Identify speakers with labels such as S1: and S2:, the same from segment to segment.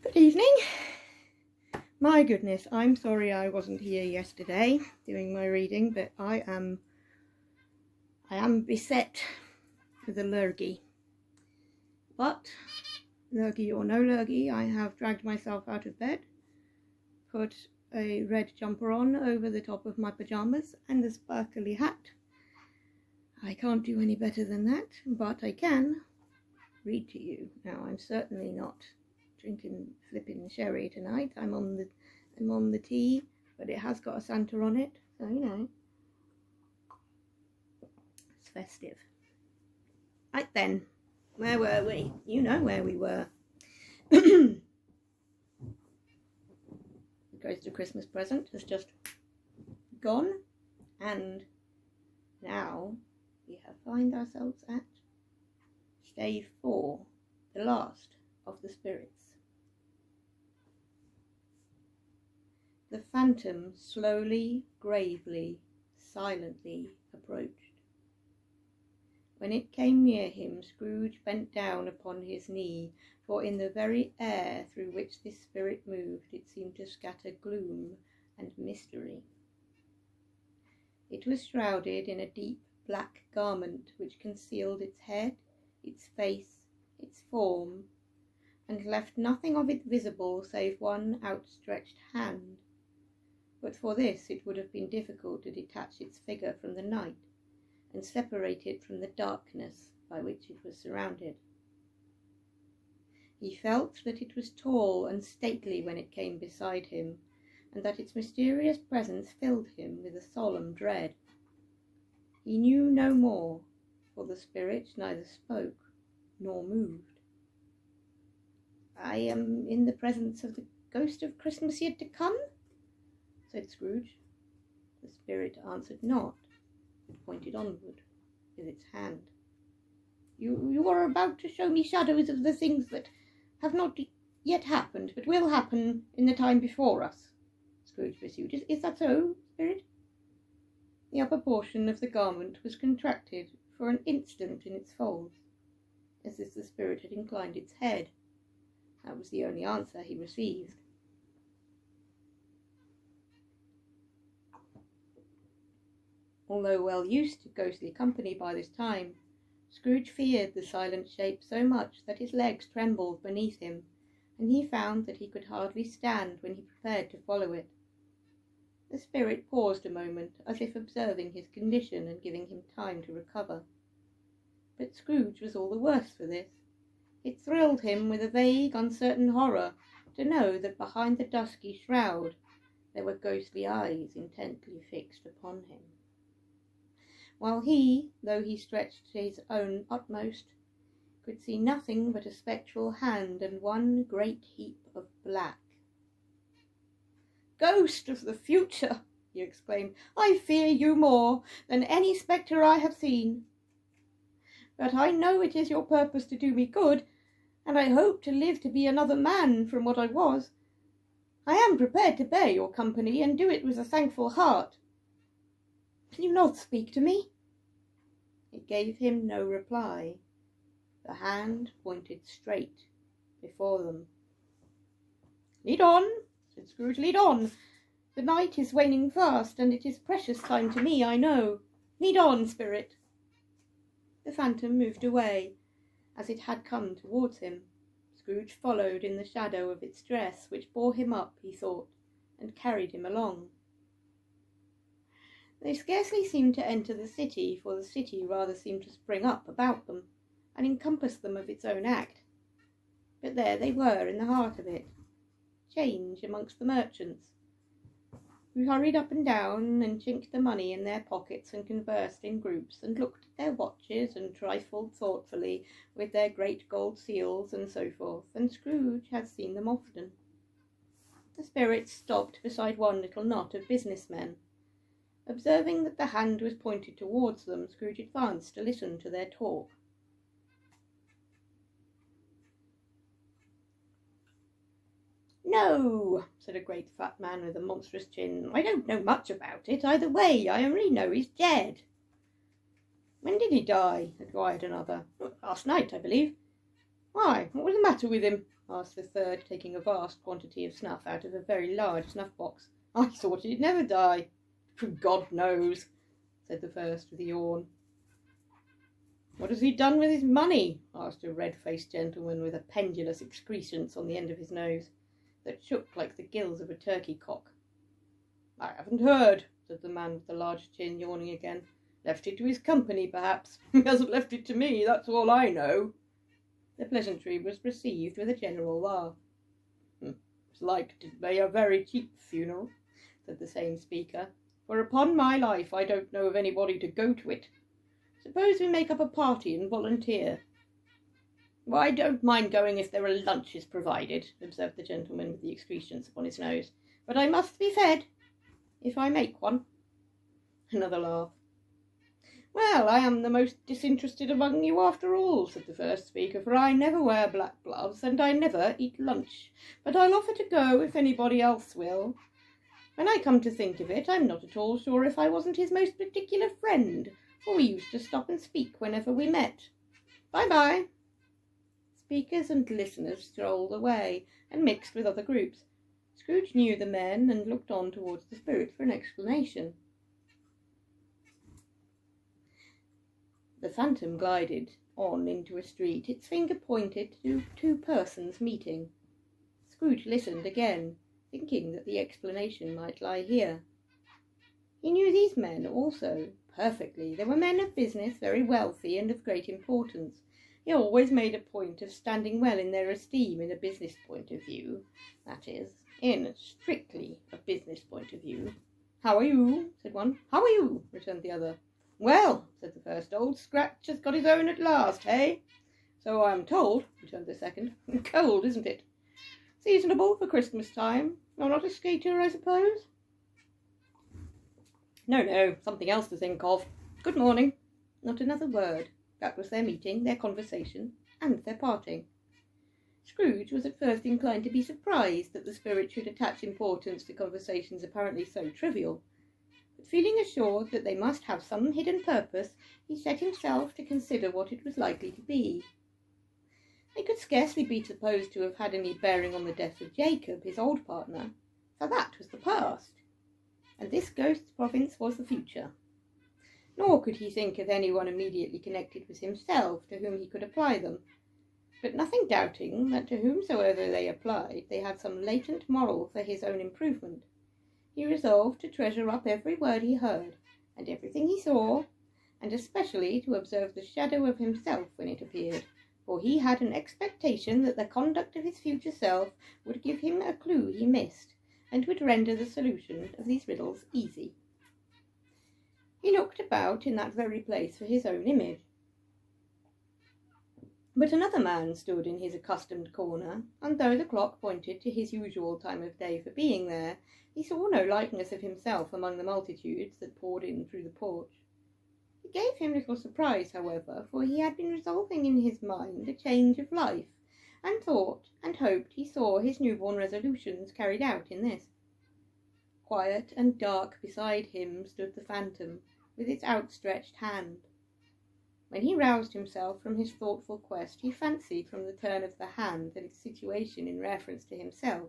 S1: Good evening. My goodness, I'm sorry I wasn't here yesterday doing my reading, but I am beset with a lurgy. But lurgy or no lurgy, I have dragged myself out of bed, put a red jumper on over the top of my pajamas and a sparkly hat. I can't do any better than that, but I can read to you. Now, I'm certainly not drinking flipping sherry tonight. I'm on the tea, but it has got a Santa on it, so you know, it's festive. Right then, where were we? You know where we were. The Ghost of Christmas Present has just gone, and now we have find ourselves at stage 4, the last of the spirits. The phantom slowly, gravely, silently approached. When it came near him, Scrooge bent down upon his knee, for in the very air through which this spirit moved, it seemed to scatter gloom and mystery. It was shrouded in a deep black garment which concealed its head, its face, its form, and left nothing of it visible save one outstretched hand. But for this it would have been difficult to detach its figure from the night, and separate it from the darkness by which it was surrounded. He felt that it was tall and stately when it came beside him, and that its mysterious presence filled him with a solemn dread. He knew no more, for the spirit neither spoke nor moved. "I am in the presence of the ghost of Christmas yet to come?" said Scrooge. The spirit answered not, but pointed onward with its hand. You are about to show me shadows of the things that have not yet happened, but will happen in the time before us," Scrooge pursued. Is that so, spirit?" The upper portion of the garment was contracted for an instant in its folds, as if the spirit had inclined its head. That was the only answer he received. Although well used to ghostly company by this time, Scrooge feared the silent shape so much that his legs trembled beneath him, and he found that he could hardly stand when he prepared to follow it. The spirit paused a moment, as if observing his condition and giving him time to recover. But Scrooge was all the worse for this. It thrilled him with a vague, uncertain horror to know that behind the dusky shroud there were ghostly eyes intently fixed upon him, while he, though he stretched to his own utmost, could see nothing but a spectral hand and one great heap of black. "Ghost of the future!" he exclaimed, "I fear you more than any spectre I have seen. But I know it is your purpose to do me good, and I hope to live to be another man from what I was. I am prepared to bear your company, and do it with a thankful heart. Will you not speak to me?" It gave him no reply. The hand pointed straight before them. "Lead on," said Scrooge, "lead on. The night is waning fast, and it is precious time to me, I know. Lead on, spirit." The phantom moved away, as it had come towards him. Scrooge followed in the shadow of its dress, which bore him up, he thought, and carried him along. They scarcely seemed to enter the city, for the city rather seemed to spring up about them, and encompass them of its own act. But there they were in the heart of it, change amongst the merchants, who hurried up and down, and chinked the money in their pockets, and conversed in groups, and looked at their watches, and trifled thoughtfully with their great gold seals, and so forth, and Scrooge had seen them often. The spirit stopped beside one little knot of businessmen. Observing that the hand was pointed towards them, Scrooge advanced to listen to their talk. "No," said a great fat man with a monstrous chin, "I don't know much about it either way. I only know he's dead." "When did he die?" inquired another. "Last night, I believe." Why, what was the matter with him? Asked the third, taking a vast quantity of snuff out of a very large snuff-box. I thought he'd never die. God knows, said the first with a yawn. What has he done with his money? Asked a red-faced gentleman with a pendulous excrescence on the end of his nose that shook like the gills of a turkey cock. I haven't heard, said the man with the large chin, yawning again. Left it to his company, perhaps. He hasn't left it to me, that's all I know. The pleasantry was received with a general laugh. It's like to be a very cheap funeral, said the same speaker, for upon my life I don't know of anybody to go to it. Suppose we make up a party and volunteer. Well, I don't mind going if there are lunches provided, observed the gentleman with the excrescence upon his nose, but I must be fed, if I make one. Another laugh. Well, I am the most disinterested among you after all, said the first speaker, for I never wear black gloves and I never eat lunch, but I'll offer to go if anybody else will. When I come to think of it, I'm not at all sure if I wasn't his most particular friend, for we used to stop and speak whenever we met. Bye-bye. Speakers and listeners strolled away and mixed with other groups. Scrooge knew the men and looked on towards the spirit for an explanation. The phantom glided on into a street, its finger pointed to two persons meeting. Scrooge listened again, thinking that the explanation might lie here. He knew these men also perfectly. They were men of business, very wealthy and of great importance. He always made a point of standing well in their esteem in a business point of view, that is, in strictly a business point of view. How are you? Said one. How are you? Returned the other. Well, said the first, old Scratch has got his own at last, eh? So I am told, returned the second. Cold, isn't it? Seasonable for Christmas time. You're not a skater, I suppose? No, something else to think of. Good morning. Not another word. That was their meeting, their conversation, and their parting. Scrooge was at first inclined to be surprised that the spirit should attach importance to conversations apparently so trivial. But feeling assured that they must have some hidden purpose, he set himself to consider what it was likely to be. They could scarcely be supposed to have had any bearing on the death of Jacob, his old partner, for that was the past, and this ghost's province was the future. Nor could he think of anyone immediately connected with himself to whom he could apply them, but nothing doubting that to whomsoever they applied they had some latent moral for his own improvement, he resolved to treasure up every word he heard, and everything he saw, and especially to observe the shadow of himself when it appeared, for he had an expectation that the conduct of his future self would give him a clue he missed, and would render the solution of these riddles easy. He looked about in that very place for his own image. But another man stood in his accustomed corner, and though the clock pointed to his usual time of day for being there, he saw no likeness of himself among the multitudes that poured in through the porch. It gave him little surprise, however, for he had been resolving in his mind a change of life, and thought and hoped he saw his newborn resolutions carried out in this. Quiet and dark beside him stood the phantom, with its outstretched hand. When he roused himself from his thoughtful quest, he fancied from the turn of the hand and its situation in reference to himself,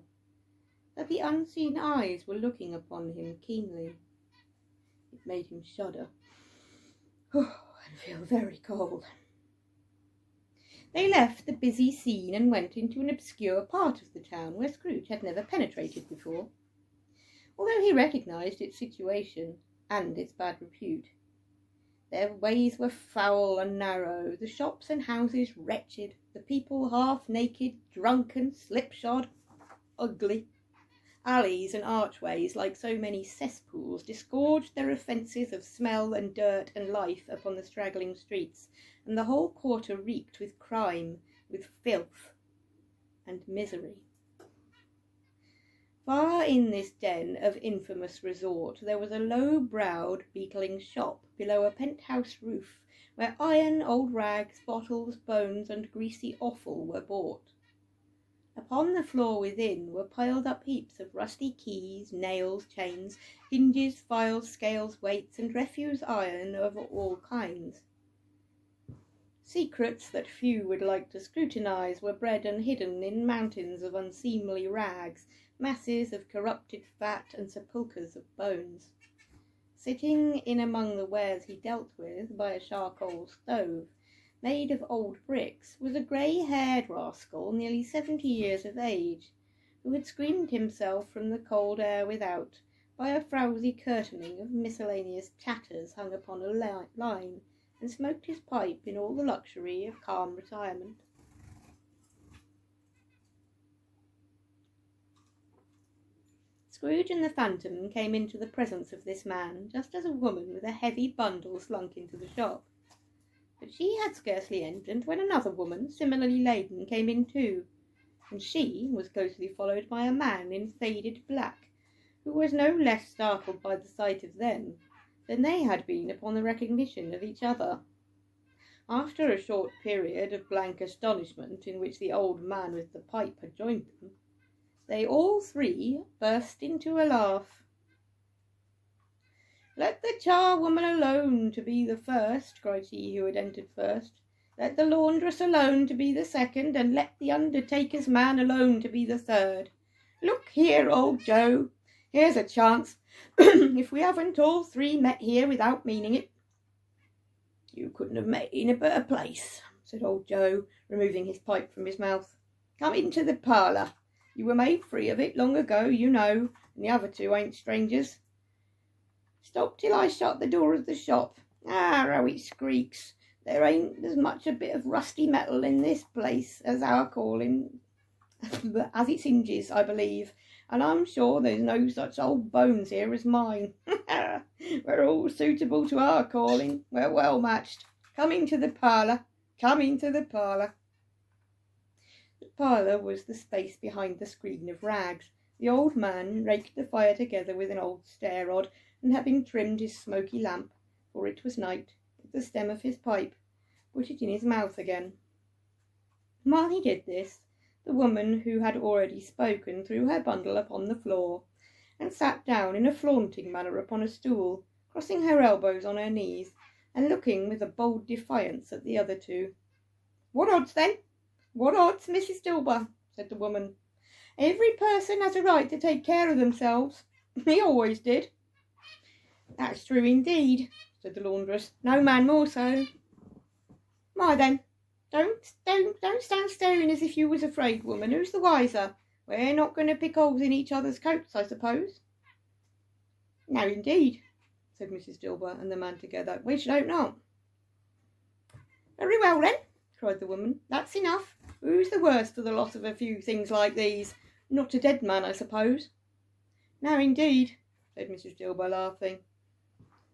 S1: that the unseen eyes were looking upon him keenly. It made him shudder, and feel very cold. They left the busy scene and went into an obscure part of the town where Scrooge had never penetrated before, although he recognised its situation and its bad repute. Their ways were foul and narrow, the shops and houses wretched, the people half-naked, drunken, slipshod, ugly. Alleys and archways, like so many cesspools, disgorged their offences of smell and dirt and life upon the straggling streets, and the whole quarter reeked with crime, with filth, and misery. Far in this den of infamous resort there was a low-browed, beetling shop below a penthouse roof, where iron, old rags, bottles, bones, and greasy offal were bought. Upon the floor within were piled up heaps of rusty keys, nails, chains, hinges, files, scales, weights, and refuse iron of all kinds. Secrets that few would like to scrutinize were bred and hidden in mountains of unseemly rags, masses of corrupted fat, and sepulchres of bones. Sitting in among the wares he dealt with, by a charcoal stove, made of old bricks, was a grey-haired rascal nearly 70 years of age, who had screened himself from the cold air without by a frowsy curtaining of miscellaneous tatters hung upon a line, and smoked his pipe in all the luxury of calm retirement. Scrooge and the Phantom came into the presence of this man just as a woman with a heavy bundle slunk into the shop. But she had scarcely entered when another woman, similarly laden, came in too, and she was closely followed by a man in faded black, who was no less startled by the sight of them than they had been upon the recognition of each other. After a short period of blank astonishment, in which the old man with the pipe had joined them, they all three burst into a laugh. "Let the charwoman alone to be the first," cried he who had entered first. "Let the laundress alone to be the second, and let the undertaker's man alone to be the third. Look here, old Joe, here's a chance, if we haven't all three met here without meaning it." "You couldn't have met in a better place," said old Joe, removing his pipe from his mouth. "Come into the parlour. You were made free of it long ago, you know, and the other two ain't strangers. Stop till I shut the door of the shop. Ah, how it squeaks. There ain't as much a bit of rusty metal in this place as our calling, as its hinges, I believe, and I'm sure there's no such old bones here as mine. We're all suitable to our calling. We're well matched. Come into the parlour. Come into the parlour." The parlour was the space behind the screen of rags. The old man raked the fire together with an old stair rod, and having trimmed his smoky lamp, for it was night, with the stem of his pipe, put it in his mouth again. While he did this, the woman who had already spoken threw her bundle upon the floor, and sat down in a flaunting manner upon a stool, crossing her elbows on her knees, and looking with a bold defiance at the other two. "What odds, then? What odds, Mrs. Dilber?" said the woman. "Every person has a right to take care of themselves. He always did." "That's true indeed," said the laundress. "No man more so." "Why then, don't stand staring as if you was afraid, woman. Who's the wiser? We're not going to pick holes in each other's coats, I suppose." "No, indeed," said Mrs. Dilber and the man together. "We should hope not." "Very well, then," cried the woman. "That's enough. Who's the worst for the loss of a few things like these? Not a dead man, I suppose." "No, indeed," said Mrs. Dilber, laughing.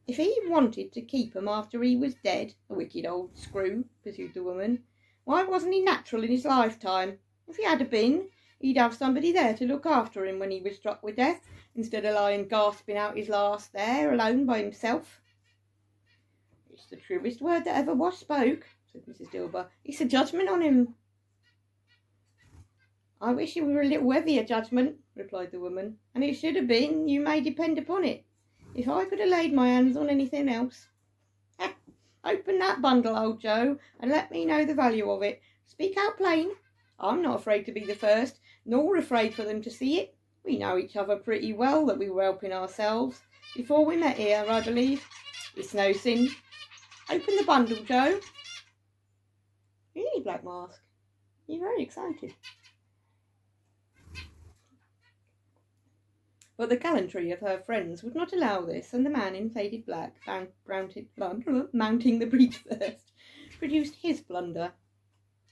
S1: "If he wanted to keep 'em after he was dead, a wicked old screw," pursued the woman, "why wasn't he natural in his lifetime? If he had been, he'd have somebody there to look after him when he was struck with death, instead of lying gasping out his last there, alone by himself." "It's the truest word that ever was spoke," said Mrs. Dilber. "It's a judgment on him." "I wish it were a little heavier judgment," replied the woman, "and it should have been, you may depend upon it, if I could have laid my hands on anything else. Open that bundle, old Joe, and let me know the value of it. Speak out plain. I'm not afraid to be the first, nor afraid for them to see it. We know each other pretty well, that we were helping ourselves before we met here, I believe. It's no sin. Open the bundle, Joe." "Really, Black Mask, you're very excited." But the gallantry of her friends would not allow this, and the man in faded black, mounting the breech first, produced his blunder.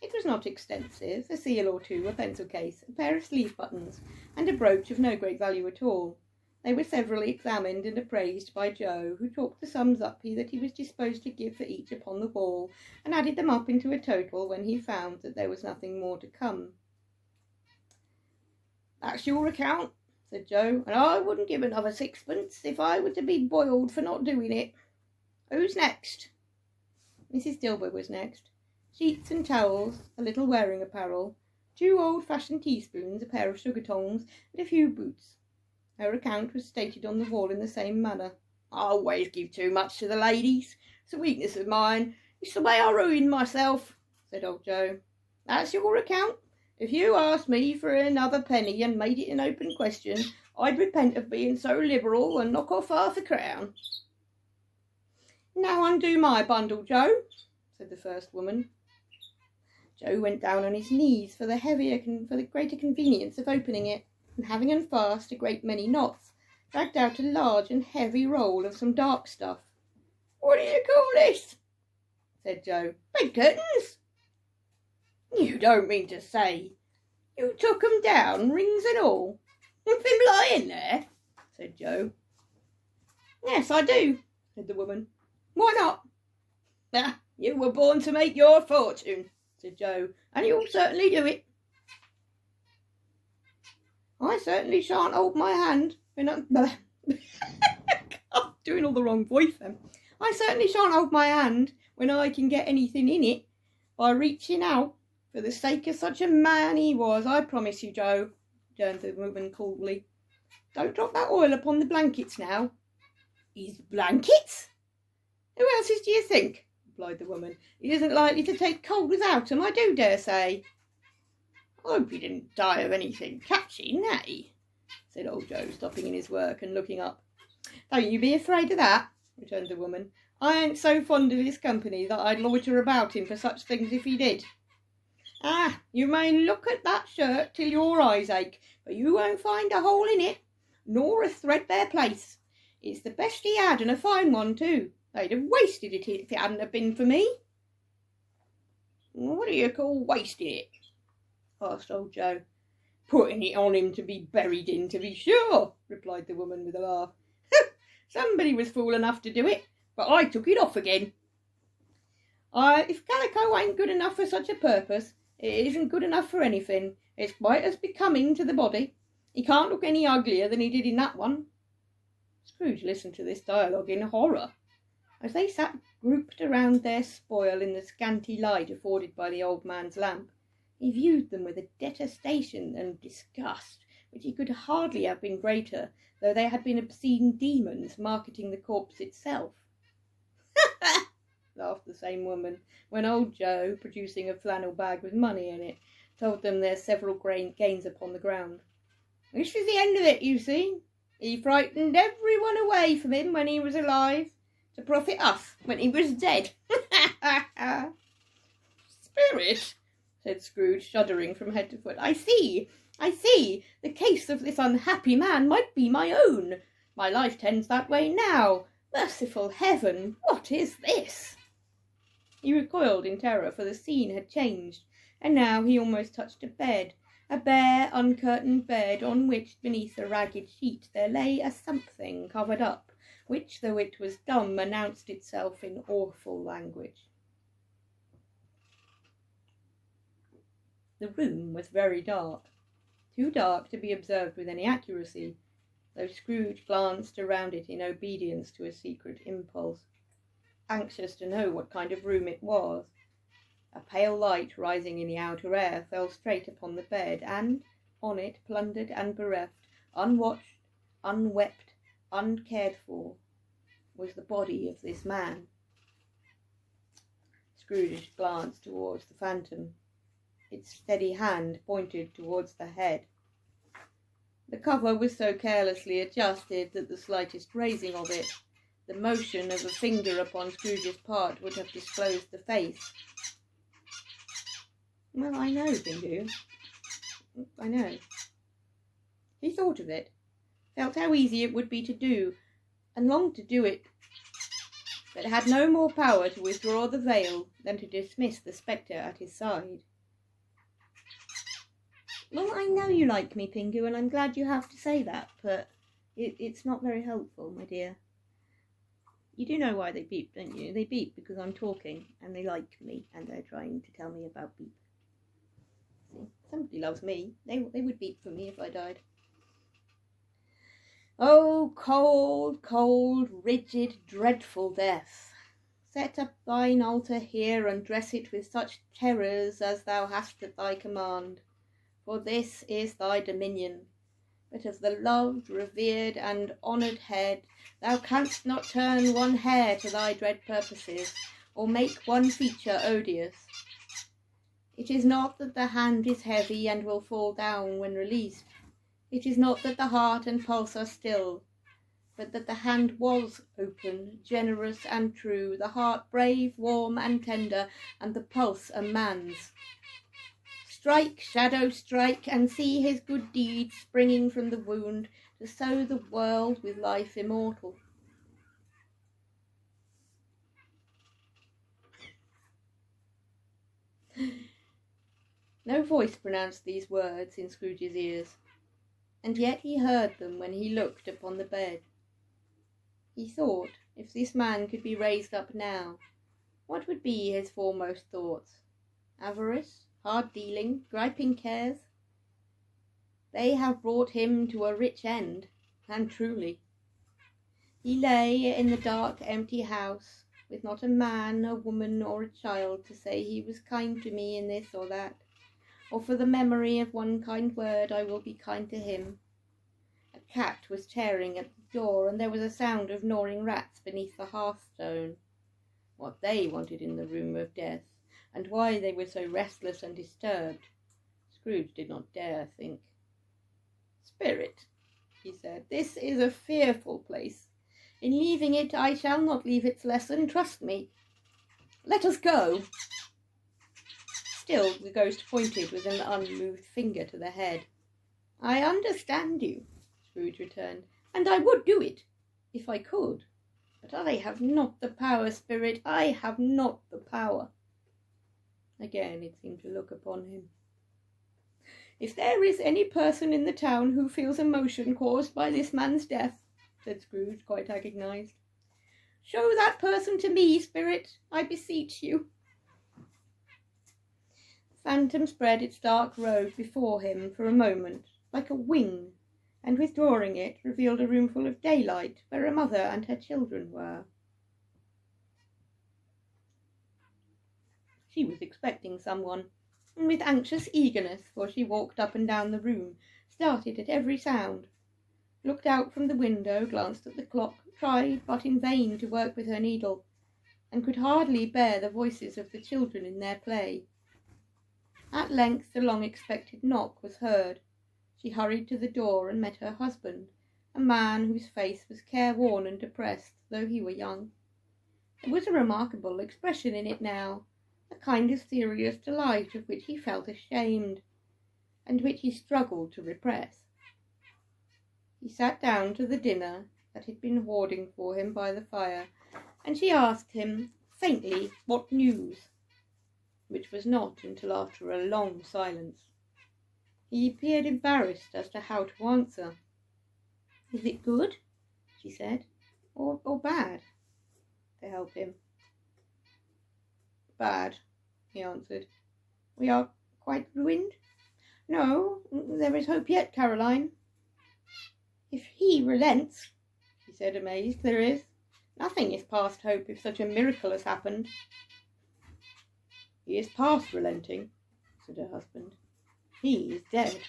S1: It was not extensive, a seal or two, a pencil case, a pair of sleeve buttons, and a brooch of no great value at all. They were severally examined and appraised by Joe, who chalked the sums up that he was disposed to give for each upon the wall, and added them up into a total when he found that there was nothing more to come. "That's your account," said Joe, "and I wouldn't give another sixpence if I were to be boiled for not doing it. Who's next?" Mrs. Dilber was next. Sheets and towels, a little wearing apparel, 2 old-fashioned teaspoons, a pair of sugar tongs, and a few boots. Her account was stated on the wall in the same manner. "I always give too much to the ladies. It's a weakness of mine. It's the way I ruined myself, said old Joe. That's your account. If you asked me for another penny and made it an open question, I'd repent of being so liberal and knock off half a crown. Now undo my bundle, Joe, said the first woman. Joe went down on his knees for the greater convenience of opening it, and having unfast a great many knots, dragged out a large and heavy roll of some dark stuff. What do you call this? Said Joe. Bed curtains? You don't mean to say you took 'em down, rings and all, with them lying there? Said Joe. Yes, I do, said the woman. Why not? Ah, you were born to make your fortune, said Joe, and you'll certainly do it. I certainly shan't hold my hand when I'm doing all the wrong voice then. I certainly shan't hold my hand when I can get anything in it by reaching out for the sake of such a man he was. I promise you, Joe, returned the woman coldly. Don't drop that oil upon the blankets now. His blankets? Who else's do you think? Replied the woman. He isn't likely to take cold without 'em, I do dare say. I hope he didn't die of anything catching, eh? Said old Joe, stopping in his work and looking up. Don't you be afraid of that, returned the woman. I ain't so fond of his company that I'd loiter about him for such things if he did. Ah, you may look at that shirt till your eyes ache, but you won't find a hole in it, nor a threadbare place. It's the best he had, and a fine one too. They'd have wasted it if it hadn't have been for me. What do you call wasting it? Asked old Joe. Putting it on him to be buried in, to be sure, replied the woman with a laugh. Somebody was fool enough to do it, but I took it off again. If calico ain't good enough for such a purpose, it isn't good enough for anything. It's quite as becoming to the body. He can't look any uglier than he did in that one. Scrooge listened to this dialogue in horror. As they sat grouped around their spoil in the scanty light afforded by the old man's lamp, he viewed them with a detestation and disgust which he could hardly have been greater, though they had been obscene demons marketing the corpse itself. "Ha! laughed the same woman, when old Joe, producing a flannel bag with money in it, told them their several gains upon the ground. This is the end of it, you see. He frightened everyone away from him when he was alive, to profit us when he was dead. Spirit, said Scrooge, shuddering from head to foot. I see. The case of this unhappy man might be my own. My life tends that way now. Merciful heaven, what is this? He recoiled in terror, for the scene had changed, and now he almost touched a bed, a bare, uncurtained bed, on which, beneath a ragged sheet, there lay a something covered up, which, though it was dumb, announced itself in awful language. The room was very dark, too dark to be observed with any accuracy, though Scrooge glanced around it in obedience to a secret impulse, anxious to know what kind of room it was. A pale light rising in the outer air fell straight upon the bed, and on it, plundered and bereft, unwatched, unwept, uncared for, was the body of this man. Scrooge glanced towards the phantom. Its steady hand pointed towards the head. The cover was so carelessly adjusted that the slightest raising of it, the motion of a finger upon Scrooge's part, would have disclosed the face. Well, I know, Bingo. I know. He thought of it, felt how easy it would be to do, and longed to do it, but had no more power to withdraw the veil than to dismiss the spectre at his side. Well, I know you like me, Pingu, and I'm glad you have to say that, but it's not very helpful, my dear. You do know why they beep, don't you? They beep because I'm talking, and they like me, and they're trying to tell me about beep. See, somebody loves me. They would beep for me if I died. Oh, cold, cold, rigid, dreadful death! Set up thine altar here, and dress it with such terrors as thou hast at thy command. For this is thy dominion. But of the loved, revered, and honoured head, thou canst not turn one hair to thy dread purposes, or make one feature odious. It is not that the hand is heavy and will fall down when released. It is not that the heart and pulse are still, but that the hand was open, generous and true, the heart brave, warm and tender, and the pulse a man's. Strike, shadow, strike, and see his good deeds springing from the wound to sow the world with life immortal. No voice pronounced these words in Scrooge's ears, and yet he heard them when he looked upon the bed. He thought, if this man could be raised up now, what would be his foremost thoughts? Avarice, hard dealing, griping cares? They have brought him to a rich end, and truly. He lay in the dark, empty house, with not a man, a woman, or a child to say he was kind to me in this or that, or for the memory of one kind word I will be kind to him. A cat was tearing at the door, and there was a sound of gnawing rats beneath the hearthstone. What they wanted in the room of death, and why they were so restless and disturbed, Scrooge did not dare think. "Spirit," he said, "this is a fearful place. In leaving it, I shall not leave its lesson, trust me. Let us go." Still the ghost pointed with an unmoved finger to the head. "I understand you," Scrooge returned, "and I would do it, if I could. But I have not the power, Spirit, I have not the power." Again it seemed to look upon him. "If there is any person in the town who feels emotion caused by this man's death," said Scrooge, quite agonized, "show that person to me, Spirit, I beseech you." The phantom spread its dark robe before him for a moment, like a wing, and withdrawing it, revealed a room full of daylight, where a mother and her children were. She was expecting someone, and with anxious eagerness, for she walked up and down the room, started at every sound, looked out from the window, glanced at the clock, tried, but in vain, to work with her needle, and could hardly bear the voices of the children in their play. At length the long-expected knock was heard. She hurried to the door and met her husband, a man whose face was careworn and depressed, though he were young. There was a remarkable expression in it now, a kind of serious delight of which he felt ashamed, and which he struggled to repress. He sat down to the dinner that had been hoarding for him by the fire, and she asked him, faintly, what news, which was not until after a long silence. He appeared embarrassed as to how to answer. "Is it good," she said, or bad, to help him? "Bad," he answered. "We are quite ruined?" "No, there is hope yet, Caroline." "If he relents," she said, amazed, "there is. Nothing is past hope if such a miracle has happened." "He is past relenting," said her husband. "He is dead."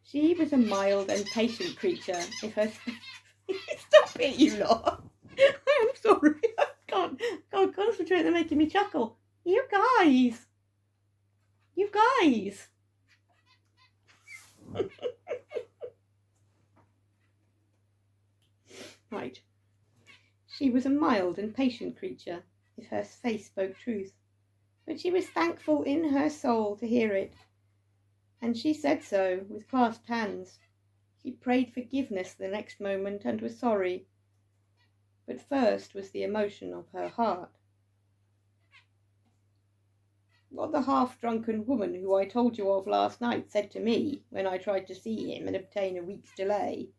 S1: She was a mild and patient creature, if her... Stop it, you lot! I'm sorry, I can't concentrate, they're making me chuckle. You guys! Right. She was a mild and patient creature, if her face spoke truth, but she was thankful in her soul to hear it, and she said so with clasped hands. She prayed forgiveness the next moment and was sorry, but first was the emotion of her heart. What the half-drunken woman who I told you of last night said to me when I tried to see him and obtain a week's delay,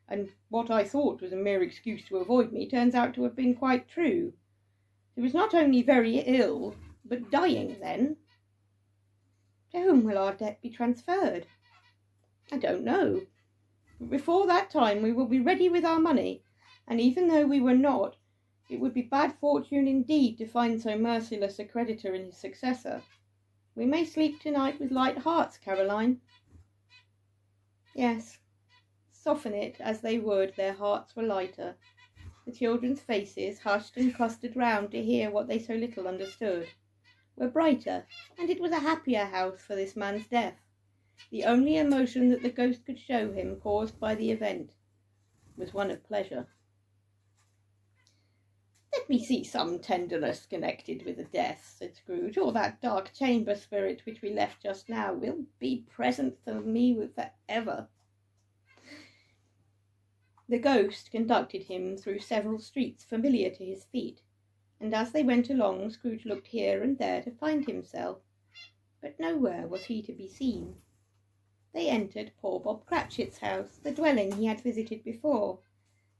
S1: and what I thought was a mere excuse to avoid me, turns out to have been quite true. He was not only very ill, but dying then. To whom will our debt be transferred? I don't know. But before that time we will be ready with our money, and even though we were not, it would be bad fortune indeed to find so merciless a creditor in his successor. We may sleep tonight with light hearts, Caroline. Yes, soften it as they would, their hearts were lighter. The children's faces, hushed and clustered round to hear what they so little understood, were brighter, and it was a happier house for this man's death. The only emotion that the ghost could show him, caused by the event, was one of pleasure. "Let me see some tenderness connected with the death," said Scrooge, "or that dark chamber spirit which we left just now will be present for me for ever." The ghost conducted him through several streets familiar to his feet, and as they went along, Scrooge looked here and there to find himself, but nowhere was he to be seen. They entered poor Bob Cratchit's house, the dwelling he had visited before,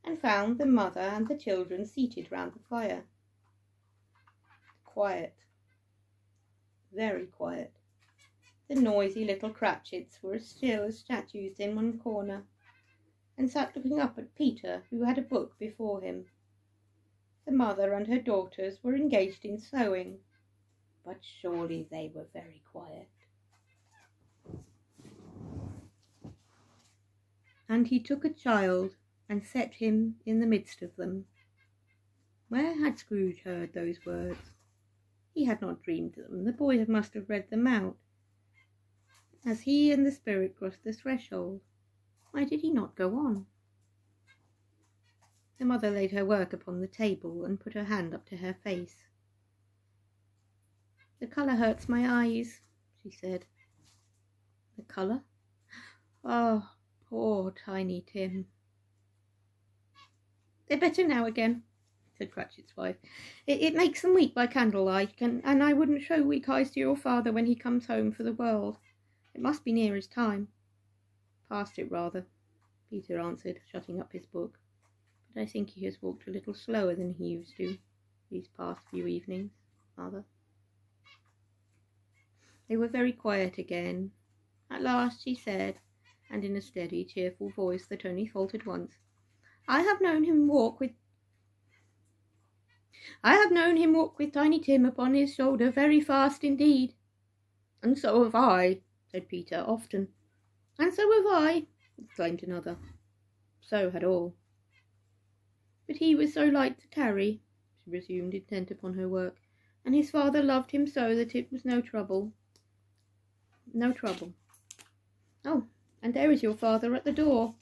S1: and found the mother and the children seated round the fire. Quiet. Very quiet. The noisy little Cratchits were as still as statues in one corner, and sat looking up at Peter, who had a book before him. The mother and her daughters were engaged in sewing, but surely they were very quiet. And he took a child and set him in the midst of them. Where had Scrooge heard those words? He had not dreamed them. The boy must have read them out. As he and the spirit crossed the threshold, why did he not go on? The mother laid her work upon the table and put her hand up to her face. "The colour hurts my eyes," she said. "The colour? Oh, poor Tiny Tim." "They're better now again," said Cratchit's wife. It makes them weak by candlelight, and I wouldn't show weak eyes to your father when he comes home for the world. It must be near his time." "Past it, rather," Peter answered, shutting up his book. "But I think he has walked a little slower than he used to these past few evenings, mother." They were very quiet again. At last she said, and in a steady, cheerful voice that only faltered once, I have known him walk with Tiny Tim upon his shoulder very fast indeed." "And so have I," said Peter, "often." "And so have I," exclaimed another. So had all. "But he was so light to carry," she resumed, intent upon her work, "and his father loved him so that it was no trouble. No trouble. Oh, and there is your father at the door."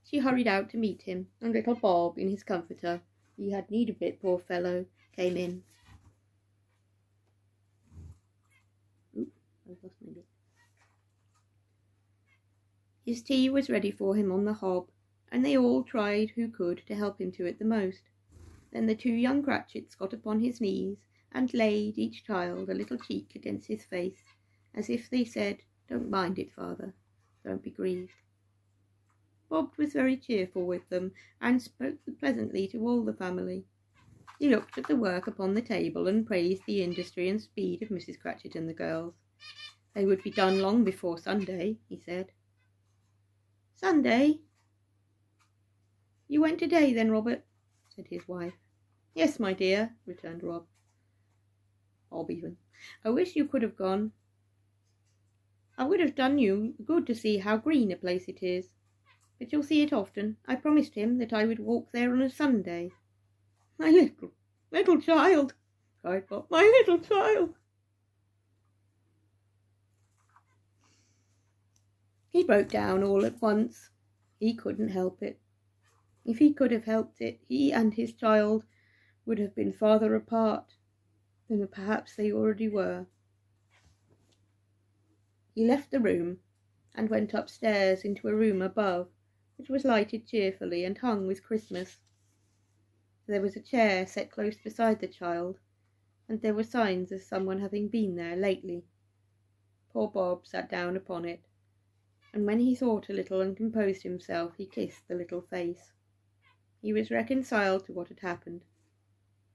S1: She hurried out to meet him, and little Bob, in his comforter, he had need of it, poor fellow, came in. I've lost my book. His tea was ready for him on the hob, and they all tried who could to help him to it the most. Then the two young Cratchits got upon his knees, and laid, each child, a little cheek against his face, as if they said, "Don't mind it, father, don't be grieved." Bob was very cheerful with them, and spoke pleasantly to all the family. He looked at the work upon the table, and praised the industry and speed of Mrs. Cratchit and the girls. They would be done long before Sunday, he said. "Sunday? You went today, then, Robert?" said his wife. "Yes, my dear," returned Bob even. "I wish you could have gone. I would have done you good to see how green a place it is. But you'll see it often. I promised him that I would walk there on a Sunday." "My little child," cried Bob, "my little child." He broke down all at once. He couldn't help it. If he could have helped it, he and his child would have been farther apart than perhaps they already were. He left the room and went upstairs into a room above, which was lighted cheerfully and hung with Christmas. There was a chair set close beside the child, and there were signs of someone having been there lately. Poor Bob sat down upon it, and when he thought a little and composed himself, he kissed the little face. He was reconciled to what had happened,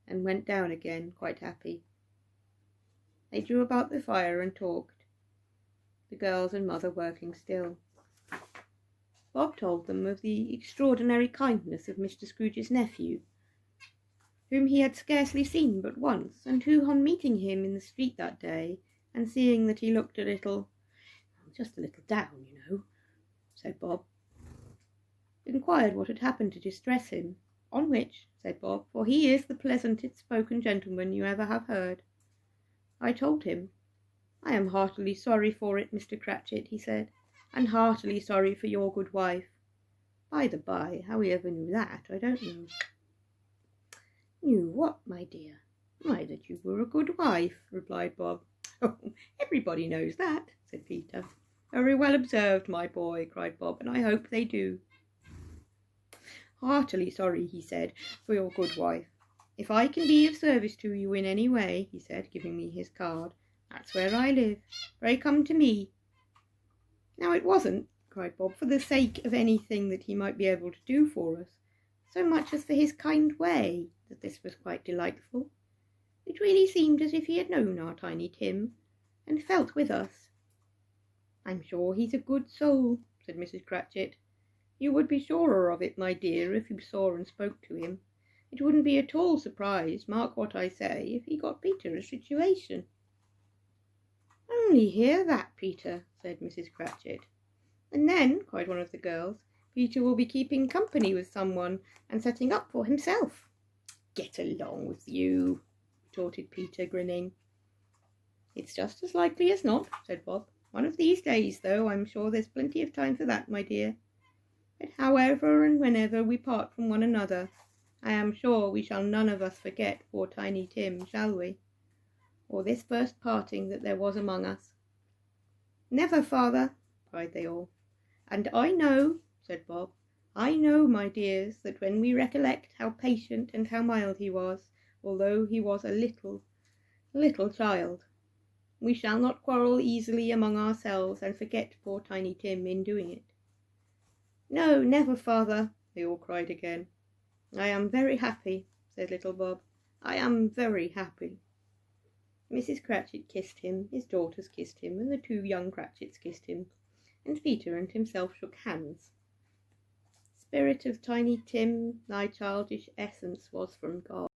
S1: and went down again quite happy. They drew about the fire and talked, the girls and mother working still. Bob told them of the extraordinary kindness of Mr. Scrooge's nephew, whom he had scarcely seen but once, and who, on meeting him in the street that day, and seeing that he looked just a little down, said Bob, inquired what had happened to distress him. On which, said Bob, for he is the pleasantest spoken gentleman you ever have heard, I told him. I am heartily sorry for it, Mr. Cratchit, he said, and heartily sorry for your good wife. By the by, how he ever knew that, I don't know. Knew what, my dear? Why, that you were a good wife, replied Bob. Oh, everybody knows that, said Peter. Very well observed, my boy, cried Bob, and I hope they do. Heartily sorry, he said, for your good wife. If I can be of service to you in any way, he said, giving me his card, that's where I live. Pray come to me. Now it wasn't, cried Bob, for the sake of anything that he might be able to do for us, so much as for his kind way, that this was quite delightful. It really seemed as if he had known our Tiny Tim, and felt with us. I'm sure he's a good soul, said Mrs. Cratchit. You would be surer of it, my dear, if you saw and spoke to him. It wouldn't be at all surprised, mark what I say, if he got Peter a situation. Only hear that, Peter, said Mrs. Cratchit. And then, cried one of the girls, Peter will be keeping company with someone and setting up for himself. Get along with you, retorted Peter, grinning. It's just as likely as not, said Bob. One of these days, though, I'm sure there's plenty of time for that, my dear. But however and whenever we part from one another, I am sure we shall none of us forget poor Tiny Tim, shall we? Or this first parting that there was among us. Never, father, cried they all. And I know, said Bob, I know, my dears, that when we recollect how patient and how mild he was, although he was a little child, we shall not quarrel easily among ourselves and forget poor Tiny Tim in doing it. No, never, father, they all cried again. I am very happy, said little Bob. I am very happy. Mrs. Cratchit kissed him, his daughters kissed him, and the two young Cratchits kissed him, and Peter and himself shook hands. Spirit of Tiny Tim, thy childish essence was from God.